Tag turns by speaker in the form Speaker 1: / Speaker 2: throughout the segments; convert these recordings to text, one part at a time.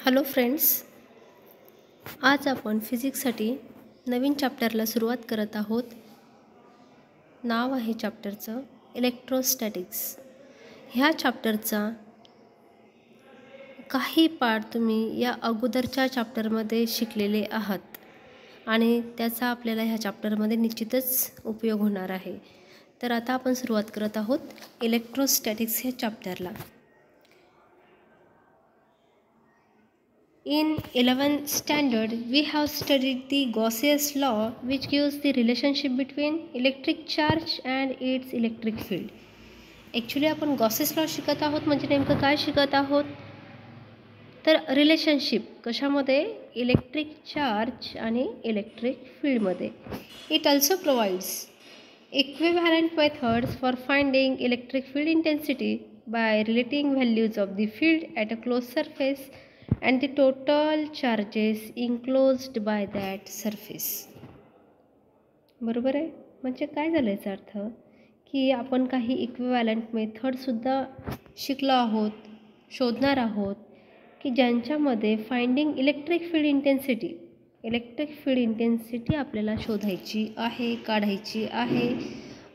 Speaker 1: Hello friends, आज आपण फिजिक्ससाठी नवीन चॅप्टरला सुरुवात करत आहोत. नाव आहे चॅप्टरचं इलेक्ट्रोस्टॅटिक्स. ह्या चॅप्टरचा काही पार्ट तुम्ही या अगोदरच्या चॅप्टरमध्ये शिकलेले आहात आणि त्याचा आपल्याला ह्या चॅप्टरमध्ये निश्चितच उपयोग होणार आहे. तर आता आपण सुरुवात करत आहोत इलेक्ट्रोस्टॅटिक्स ह्या चॅप्टरला. In 11th standard, we have studied the Gauss's law, which gives the relationship between electric charge and its electric field. Actually, आपण Gauss's law शिकत आहोत म्हणजे नेमकं काय शिकत आहोत? तर रिलेशनशिप कशामध्ये? इलेक्ट्रिक चार्ज आणि इलेक्ट्रिक फील्डमध्ये. It also provides equivalent methods for finding electric field intensity by relating values of the field at a closed surface and the total charges enclosed by that surface. बरोबर आहे. म्हणजे काय झालं याचा अर्थ की आपण काही इक्विव्हॅलंट मेथडसुद्धा शिकलो आहोत, शोधणार आहोत की ज्यांच्यामध्ये फाइंडिंग इलेक्ट्रिक फील्ड इंटेन्सिटी आपल्याला शोधायची आहे, काढायची आहे.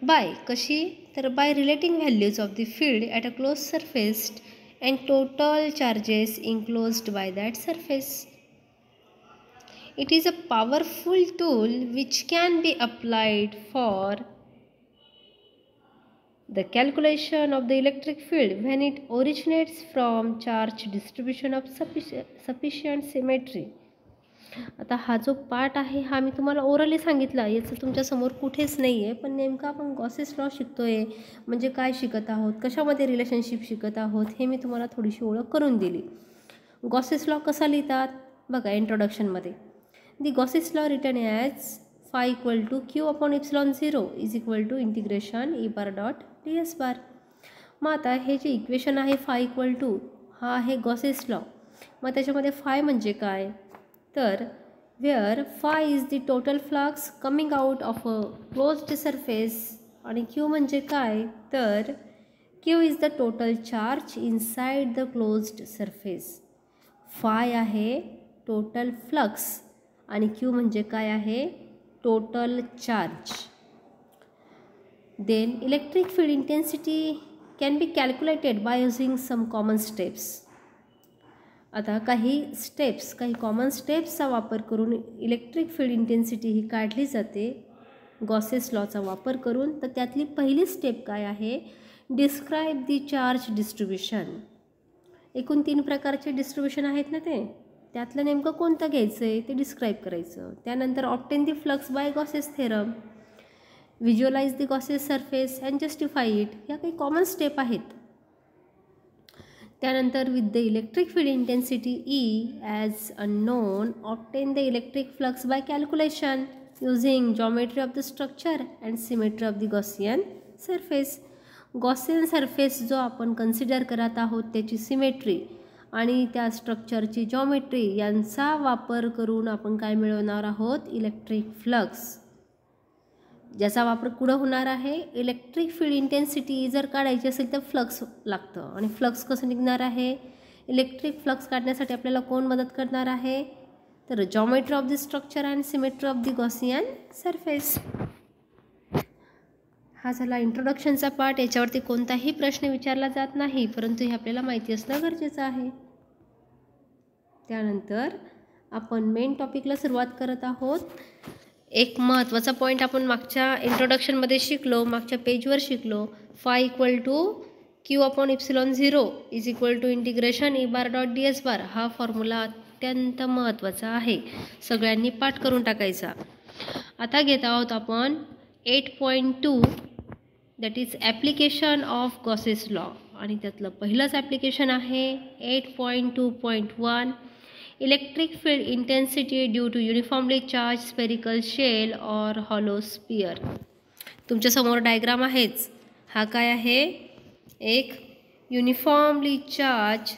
Speaker 1: बाय कशी? तर by relating values of the field at a close surface and total charges enclosed by that surface. It is a powerful tool which can be applied for the calculation of the electric field when it originates from charge distribution of sufficient symmetry. आता हा जो part आहे हा मी तुम्हाला orally सांगितला, याचं तुमच्यासमोर कुठेच नाही आहे. पण नेमकं आपण गॉसेस लॉ शिकतोय म्हणजे काय शिकत आहोत, कशामध्ये रिलेशनशिप शिकत आहोत हे मी तुम्हाला थोडीशी ओळख करून दिली. गॉसेस लॉ कसा लिहितात बघा इंट्रोडक्शनमध्ये. The Gauss's law written as phi equal to q upon epsilon 0 is equal to integration e bar dot ds bar. मग आता हे जे इक्वेशन आहे phi equal to हा आहे गॉसेस लॉ. मग त्याच्यामध्ये phi म्हणजे काय? तर where phi is the total flux coming out of a closed surface आणि q म्हणजे काय? तर q is the total charge inside the closed surface. phi आहे total flux आणि q म्हणजे काय आहे? total charge. Then electric field intensity can be calculated by using some common steps. आता काही कॉमन स्टेप्सचा वापर करून इलेक्ट्रिक फील्ड इंटेन्सिटी ही काढली जाते गॉसेस लॉचा वापर करून. तर त्यातली पहिली स्टेप काय आहे? Describe the charge distribution. एकूण 3 प्रकारचे डिस्ट्रीब्युशन आहेत ना, ते त्यातलं नेमकं कोणतं घ्यायचं आहे ते डिस्क्राईब करायचं. त्यानंतर obtain the flux by Gauss's theorem, visualize the Gauss's surface and justify it. या काही कॉमन स्टेप आहेत. त्यानंतर with the electric field intensity E as unknown obtain the electric flux by calculation using geometry of the structure and symmetry of the Gaussian surface. Gaussian surface जो आपण consider करत आहोत त्याची symmetry आणि त्या स्ट्रक्चरची geometry यांचा वापर करून आपण काय मिळवणार आहोत? इलेक्ट्रिक फ्लक्स, ज्याचा वापर कुठं होणार आहे? इलेक्ट्रिक फील्ड इंटेन्सिटी जर काढायची असेल तर फ्लक्स लागतं आणि फ्लक्स कसं निघणार आहे? इलेक्ट्रिक फ्लक्स काढण्यासाठी आपल्याला कोण मदत करणार आहे? तर geometry of the structure and symmetry of the Gaussian surface. हा झाला इंट्रोडक्शनचा पार्ट. याच्यावरती कोणताही प्रश्न विचारला जात नाही, परंतु हे आपल्याला माहिती असणं गरजेचं आहे. त्यानंतर आपण मेन टॉपिकला सुरुवात करत आहोत. एक महत्त्वाचा पॉईंट आपण मागच्या इंट्रोडक्शनमध्ये शिकलो, मागच्या पेजवर शिकलो. phi equal to q upon epsilon 0 is equal to integration e bar dot ds bar. हा फॉर्म्युला अत्यंत महत्त्वाचा आहे, सगळ्यांनी पाठ करून टाकायचा. आता घेत आहोत आपण 8.2 that is application of Gauss's law आणि त्यातलं पहिलंच ॲप्लिकेशन आहे 8.2.1 electric field intensity due to uniformly charge spherical shell और हॉलो स्पियर. तुमच्यासमोर डायग्राम आहेच. हा काय आहे? एक युनिफॉर्मली चार्ज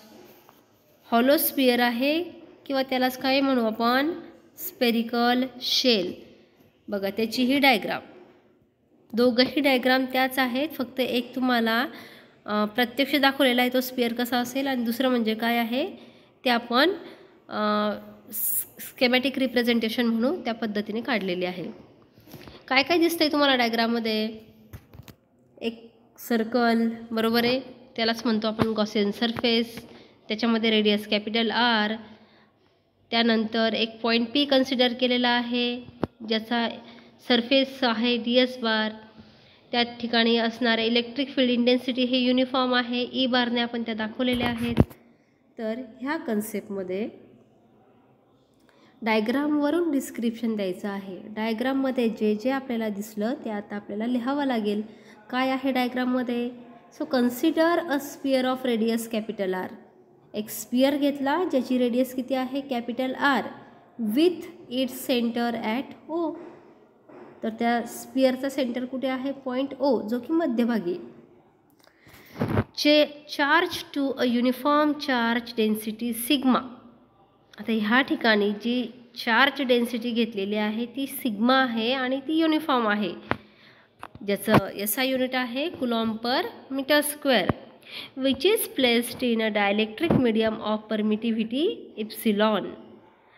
Speaker 1: हॉलो स्पियर आहे किंवा त्यालाच काय म्हणू आपण? Spherical shell. बघा त्याची ही डायग्राम, दोघंही डायग्राम त्याच आहेत, फक्त एक तुम्हाला प्रत्यक्ष दाखवलेला आहे तो स्पियर कसा असेल आणि दुसरं म्हणजे काय आहे ते आपण स्केमॅटिक रिप्रेझेंटेशन म्हणून त्या पद्धतीने काढलेली आहे. काय काय दिसतंय तुम्हाला डायग्राममध्ये? एक सर्कल, बरोबर आहे, त्यालाच म्हणतो आपण गॉसियन सरफेस, त्याच्यामध्ये रेडियस कॅपिटल आर. त्यानंतर एक पॉईंट पी कन्सिडर केलेला आहे, ज्याचा सरफेस आहे ds बार. त्या ठिकाणी असणारे इलेक्ट्रिक फील्ड इंटेन्सिटी हे युनिफॉर्म आहे, ई बारने आपण त्या दाखवलेल्या आहेत. तर ह्या कन्सेप्टमध्ये डायग्रामवरून डिस्क्रिप्शन द्यायचं आहे. डायग्राममध्ये जे जे आपल्याला दिसलं ते आता आपल्याला लिहावं लागेल. काय आहे डायग्राममध्ये? So consider a sphere of radius capital R. एक स्पियर घेतला ज्याची रेडियस किती आहे? Capital R, with its centre at O. तर त्या स्पियरचा सेंटर कुठे आहे? पॉईंट ओ, जो की मध्यभागी. Charge to a uniform charge density sigma. आता ह्या ठिकाणी जी चार्ज डेन्सिटी घेतलेली आहे ती सिग्मा आहे आणि ती युनिफॉर्म आहे, ज्याचं SI युनिट आहे coulomb per metre square, which is placed in a dielectric medium of permittivity epsilon,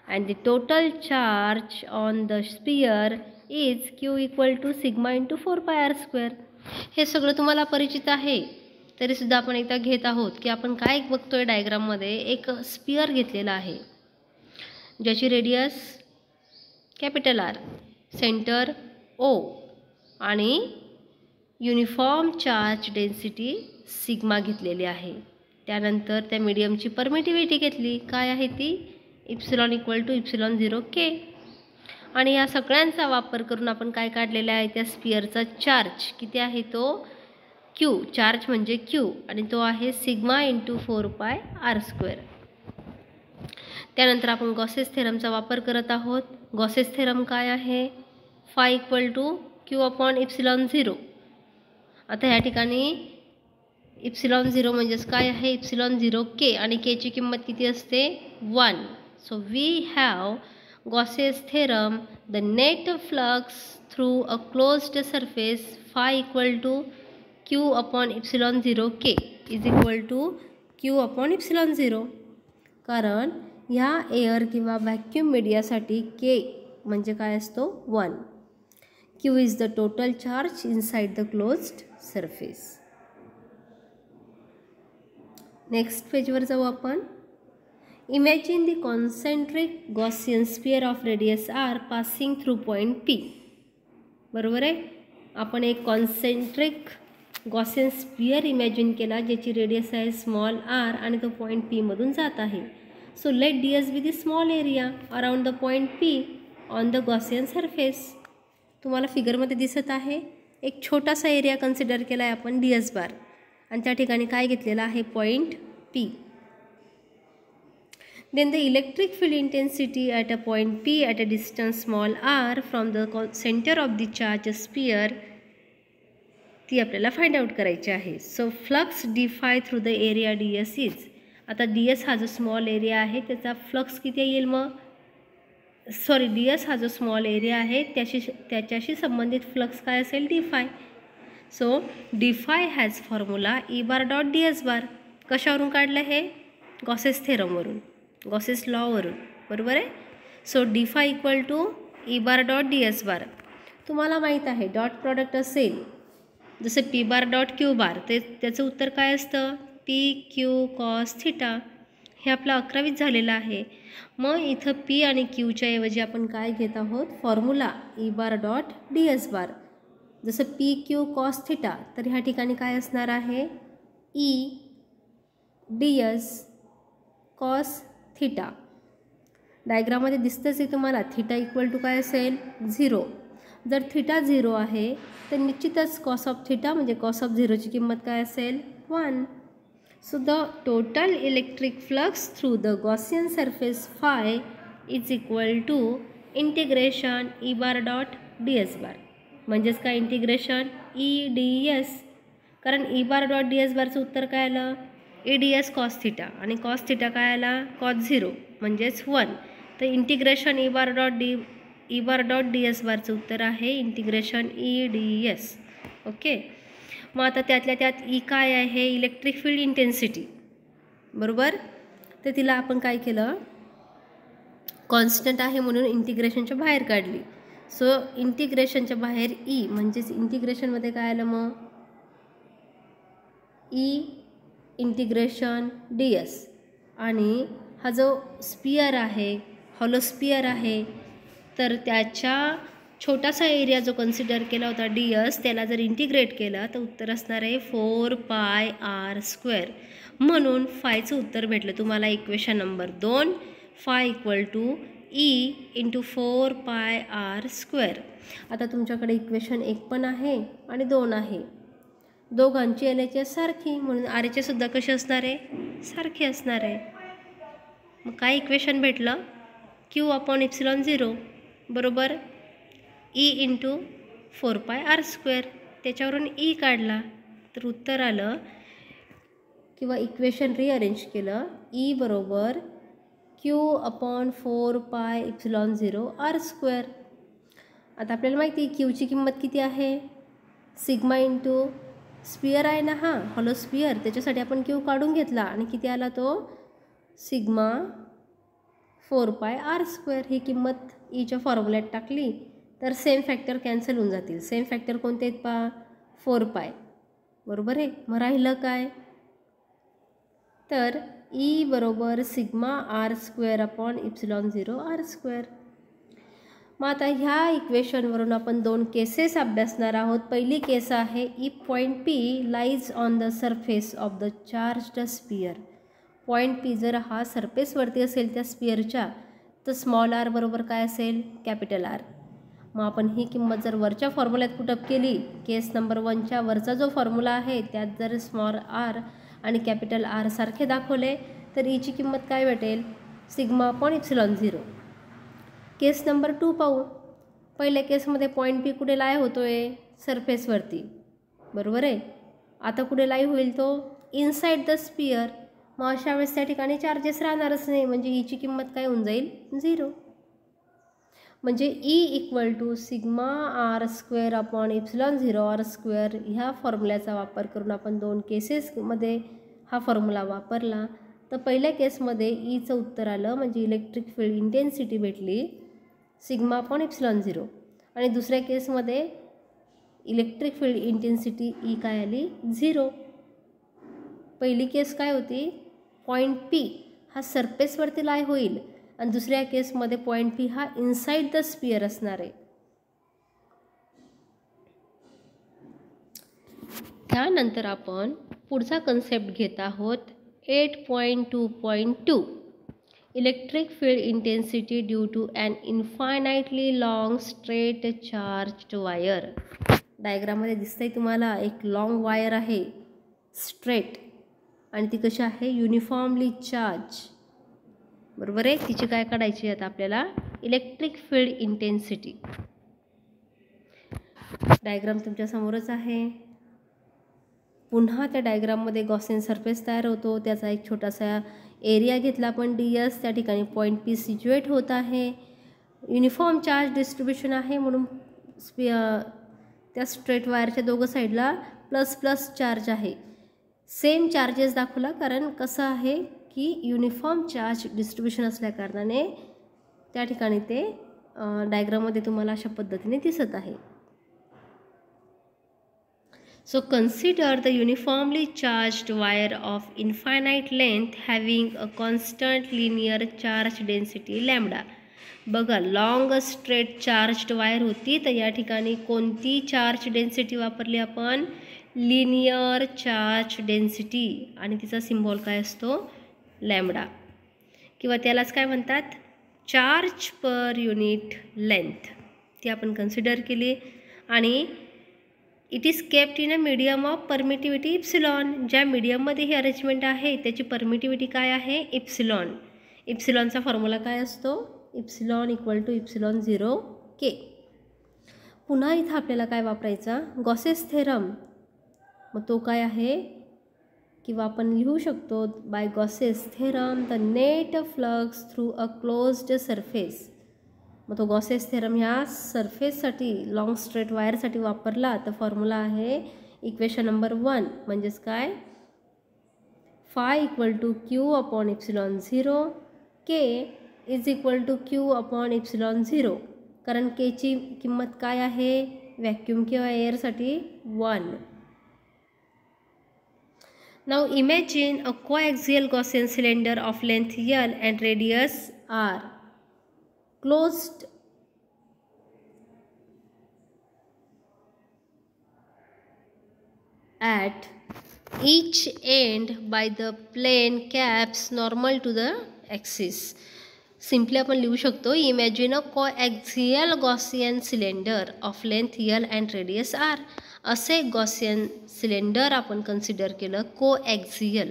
Speaker 1: and the total charge on the sphere is Q equal to sigma into 4πr². हे सगळं तुम्हाला परिचित आहे, तरीसुद्धा आपण एकदा घेत आहोत की आपण काय बघतोय डायग्राममध्ये. एक स्पियर घेतलेला आहे ज्याची radius capital R, centre O आणि युनिफॉर्म चार्ज डेन्सिटी सिग्मा घेतलेली आहे. त्यानंतर त्या मीडियमची परमिटिव्हिटी घेतली, काय आहे ती? Epsilon equal to epsilon 0K. आणि या सगळ्यांचा वापर करून आपण काय काढलेला आहे? त्या स्पियरचा चार्ज किती आहे? तो Q, चार्ज म्हणजे Q, आणि तो आहे सिग्मा इंटू 4πr². त्यानंतर आपण गॉसेस थेरमचा वापर करत आहोत. गॉसेस थेरम काय आहे? Phi equal to Q upon epsilon 0. आता ह्या ठिकाणी इप्सिलॉन 0 म्हणजेच काय आहे? इप्सिलॉन 0K, आणि K ची किंमत किती असते? 1. So we have Gauss's theorem, the net flux through a closed surface phi equal to Q upon epsilon 0K is equal to Q upon epsilon 0. कारण ह्या एअर किंवा व्हॅक्यूम मीडियासाठी K म्हणजे काय असतो? 1. Q is the total charge inside the closed surface. Next पेजवर जाऊ आपण. Imagine the concentric Gaussian sphere of radius r passing through point P. बरोबर आहे, आपण एक कॉन्सेंट्रिक गॉसियन स्पियर इमॅजिन केला ज्याची रेडियस आहे स्मॉल r आणि तो पॉईंट P मधून जात आहे. So let ds be the small area around the point P on the Gaussian surface. तुम्हाला फिगरमध्ये दिसत आहे एक छोटासा एरिया कन्सिडर केला आहे आपण ds बार, आणि त्या ठिकाणी काय घेतलेला आहे? Point P. Then the electric field intensity at a point P at a distance small r from the center of the charge sphere ती आपल्याला फाइंड आउट करायची आहे. So flux dφ through the area ds is. आता ds हा जो small area आहे त्याचा flux किती येईल? मग सॉरी, ds हा जो स्मॉल एरिया आहे त्याच्याशी संबंधित फ्लक्स काय असेल? dφ. So dφ has formula E bar dot ds bar. कशावरून काढलं हे? गॉसेस थेरमवरून, गॉसेस लॉवरून, बरोबर आहे. So dφ equal to E bar dot ds bar. तुम्हाला माहीत आहे डॉट प्रॉडक्ट असेल जसं p bar dot q bar, त्याचं उत्तर काय असतं? pq cos θ. हे आपलं 11वीत झालेलं आहे. मग इथं p आणि q च्या ऐवजी आपण काय घेत आहोत? Formula E bar dot ds बार. जसं pq cos θ, तर ह्या ठिकाणी काय असणार आहे? e ds cos θ. डायग्राममध्ये दिसतंच आहे तुम्हाला थिटा इक्वल टू काय असेल? 0. जर थिटा 0 आहे तर निश्चितच कॉस ऑफ थिटा म्हणजे कॉस ऑफ 0ची किंमत काय असेल? 1. So the total electric flux through the Gaussian surface phi is equal to integration E bar dot ds bar. म्हणजेच काय? Integration E ds. कारण ई बार डॉट ds बारचं उत्तर काय आलं? ए ds कॉस थिटा, आणि कॉस थिटा काय आला? कॉस 0 म्हणजेच 1. तर integration E bar dot ds बारचं उत्तर आहे इंटिग्रेशन ई ds. ओके. मग आता त्यातल्या त्यात ई काय आहे? इलेक्ट्रिक फील्ड इंटेन्सिटी, बरोबर. तर तिला आपण काय केलं? कॉन्स्टंट आहे म्हणून इंटिग्रेशनच्या बाहेर काढली. सो इंटिग्रेशनच्या बाहेर ई म्हणजेच इंटिग्रेशनमध्ये काय आलं मग ई इंटिग्रेशन डी एस. आणि हा जो स्पियर आहे, हॉलो स्पियर आहे, तर त्याच्या छोटासा एरिया जो कन्सिडर केला होता डी एस, त्याला जर इंटिग्रेट केला तर उत्तर असणार आहे 4πr². म्हणून फायचं उत्तर भेटलं तुम्हाला equation number 2, phi equal to E into 4πr². आता तुमच्याकडे इक्वेशन 1 पण आहे आणि 2 आहे. दोघांची LHS सारखी म्हणून RHS सुद्धा कशी असणार आहे, सारखी असणार आहे. मग काय इक्वेशन भेटलं, Q/ε0 बरोबर E इंटू 4πr². त्याच्यावरून E काढला तर उत्तर आलं, किंवा इक्वेशन रिअरेंज केलं, E बरोबर Q/4πε0r². आता आपल्याला माहिती आहे Qची किंमत किती आहे, सिग्मा इंटू स्पियर आहे ना, हा हॉलो स्पियर, त्याच्यासाठी आपण Q काढून घेतला आणि किती आला तो सिग्मा 4πr². ही किंमत ईच्या फॉर्म्युल्यात टाकली तर सेम फॅक्टर कॅन्सल होऊन जातील. सेम फॅक्टर कोणते आहेत पहा, 4π बरोबर आहे. मग राहिलं काय, तर E बरोबर सिग्मा r²/ε0r². मग आता ह्या इक्वेशनवरून आपण 2 केसेस अभ्यासणार आहोत. पहिली केस आहे, if point P lies on the surface of the charged sphere. Point P जर हा सरफेसवरती असेल त्या स्पियरच्या, तर स्मॉल r बरोबर काय असेल, कॅपिटल R. मग आपण ही किंमत जर वरच्या फॉर्म्युल्यात पुटअप केली, केस नंबर 1च्या वरचा जो फॉर्म्युला आहे त्यात जर स्मॉल r आणि कॅपिटल R सारखे दाखवले तर ईची किंमत काय भेटेल, σ/ε0. केस नंबर 2 पाहू. पहिल्या केसमध्ये पॉईंट P कुठे लाय होतो आहे, सरफेसवरती बरोबर आहे. आता कुठे लाईव्ह होईल तो, इनसाइड द स्पियर. मग अशा वेळेस त्या ठिकाणी चार्जेस राहणारच नाही, म्हणजे ईची किंमत काय होऊन जाईल, 0. म्हणजे E इक्वल टू σr²/ε0r². ह्या फॉर्म्युल्याचा वापर करून आपण 2 केसेसमध्ये हा फॉर्म्युला वापरला. तर पहिल्या केसमध्ये ईचं उत्तर आलं, म्हणजे इलेक्ट्रिक फील्ड इंटेन्सिटी भेटली σ/ε0. आणि दुसऱ्या केसमध्ये इलेक्ट्रिक फील्ड इंटेन्सिटी ई काय आली, 0. पहिली केस काय होती, पॉईंट P हा सरफेसवरती लाय होईल आणि दुसऱ्या केसमध्ये पॉईंट P हा इनसाइड द स्पियर असणार आहे. त्यानंतर आपण पुढचा कन्सेप्ट घेत आहोत 8.2.2 electric field intensity due to an infinitely long straight charged wire. डायग्राममध्ये दिसतंय तुम्हाला, एक लॉंग वायर आहे स्ट्रेट आणि ती कशी आहे, युनिफॉर्मली चार्ज बरोबर आहे. तिची काय काढायची आता आपल्याला, इलेक्ट्रिक फील्ड इंटेन्सिटी. डायग्राम तुमच्यासमोरच आहे. पुन्हा त्या डायग्राममध्ये गॉसियन सरफेस तयार होतो, त्याचा एक छोटासा एरिया घेतला आपण ds. त्या ठिकाणी पॉईंट P सिच्युएट होत आहे, युनिफॉर्म चार्ज डिस्ट्रीब्युशन आहे म्हणून त्या स्ट्रेट वायरच्या दोघं साईडला प्लस प्लस चार्ज आहे. सेम चार्जेस दाखवला, कारण कसं आहे की युनिफॉर्म चार्ज डिस्ट्रीब्युशन असल्या कारणाने त्या ठिकाणी ते डायग्राममध्ये तुम्हाला अशा पद्धतीने दिसत आहे. So consider the uniformly charged wire of infinite length having a constant linear charge density lambda. बघा, लॉंग स्ट्रेट चार्ज्ड वायर होती, तर या ठिकाणी कोणती चार्ज डेन्सिटी वापरली आपण, लिनियर चार्ज डेन्सिटी, आणि तिचा सिम्बॉल काय असतो, लॅम्बडा, किंवा त्यालाच काय म्हणतात, चार्ज पर युनिट लेंथ. ती आपण कन्सिडर केली. आणि it is kept in a medium of permittivity epsilon. ज्या मीडियममध्ये ही अरेंजमेंट आहे त्याची परमिटिव्हिटी काय आहे, इप्सिलॉन. इप्सिलॉनचा फॉर्म्युला काय असतो, इप्सिलॉन इक्वल टू ε0k. पुन्हा इथं आपल्याला काय वापरायचा, गॉसेस थेरम. मग तो काय आहे, किंवा आपण लिहू शकतो, by Gauss's theorem the net flux through a closed surface. मग तो गॉसेस थेरम ह्या सरफेससाठी, लॉंग स्ट्रेट वायरसाठी वापरला, तर फॉर्म्युला आहे इक्वेशन नंबर 1, म्हणजेच काय, phi equal to Q/ε0k is equal to Q upon epsilon 0, कारण केची किंमत काय आहे व्हॅक्यूम किंवा एअरसाठी 1. Now imagine a coaxial Gaussian cylinder of length L and radius R closed at each end by the plane caps normal to the axis. Simply आपण लिहू शकतो, imagine a coaxial Gaussian cylinder of length L and radius R. असे Gaussian cylinder आपण consider केलं coaxial,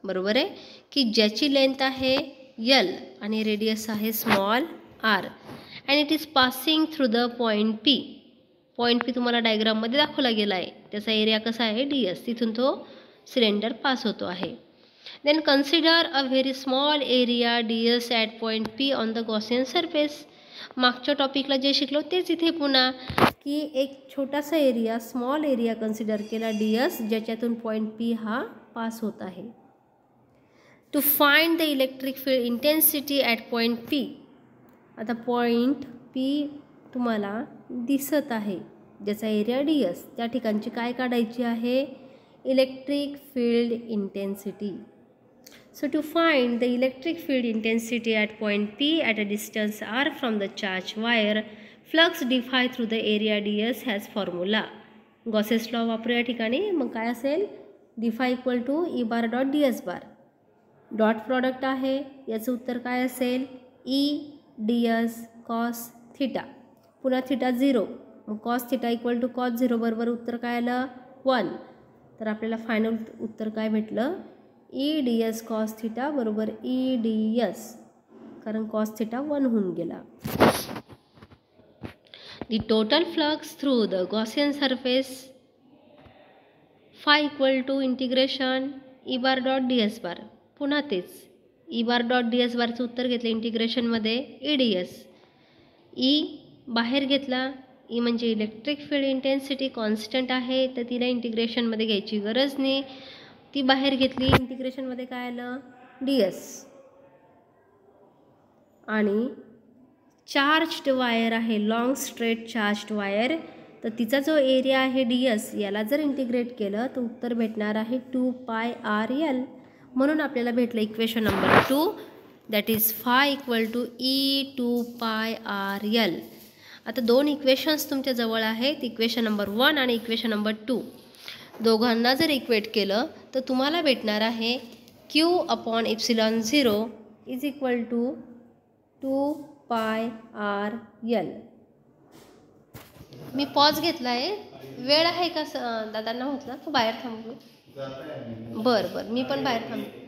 Speaker 1: बरोबर आहे, की ज्याची लेंथ आहे L आणि रेडियस आहे small r, and it is passing through the point P. Point P तुम्हाला डायग्राममध्ये दाखवला गेला आहे. त्याचा एरिया कसा आहे ds, तिथून तो सिलेंडर पास होतो आहे. Then consider a very small area ds at point P on the Gaussian surface. मागच्या टॉपिकला जे शिकलो तेच इथे पुन्हा, की एक छोटासा एरिया, स्मॉल एरिया कन्सिडर केला ds, ज्याच्यातून पॉईंट P हा पास होत आहे. To find the electric field intensity at point P. आता पॉईंट P तुम्हाला दिसत आहे, ज्याचा एरिया ds, त्या ठिकाणची काय काढायची आहे electric field intensity. So to find the electric field intensity at point P at a distance r from the charge wire, flux defined through the area ds has formula. Gauss's law वापरू या ठिकाणी. मग काय असेल, d phi equal to E bar dot D S bar. Dot product आहे, याचं उत्तर काय असेल E D S cos theta, पुन्हा थिटा 0, मग cos theta equal to cos 0 बरोबर उत्तर काय आलं 1. तर आपल्याला फायनल उत्तर काय भेटलं E D S cos theta बरोबर ई डी एस, कारण कॉस थिटा 1 होऊन गेला. The total flux through the Gaussian surface phi equal to integration E bar dot D S bar. पुन्हा तेच E bar dot D S बारचं उत्तर घेतलं इंटिग्रेशनमध्ये ई डी एस. ई बाहेर घेतला, ई म्हणजे इलेक्ट्रिक फील्ड इंटेन्सिटी कॉन्स्टंट आहे, तर तिला इंटिग्रेशनमध्ये घ्यायची गरज नाही. ती बाहेर घेतली, इंटिग्रेशनमध्ये काय आलं डी एस. आणि चार्ज्ड वायर आहे, लॉंग स्ट्रेट चार्ज्ड वायर, तर तिचा जो एरिया आहे डी एस, याला जर इंटिग्रेट केलं तर उत्तर भेटणार आहे 2 पाय आर एल. म्हणून आपल्याला भेटलं equation number 2, that is phi equal to E 2 pi R L. आता दोन इक्वेशन्स तुमच्या जवळ आहेत, इक्वेशन नंबर 1 आणि इक्वेशन नंबर 2. दोघांना जर इक्वेट केलं तर तुम्हाला भेटणार आहे Q upon epsilon 0 is equal to 2 pi R L. Me pause घेतला आहे, वेळ आहे का दादांना म्हटलं, तू बाहेर थांबू. बरं बरं, मी पण बाहेर थांबते.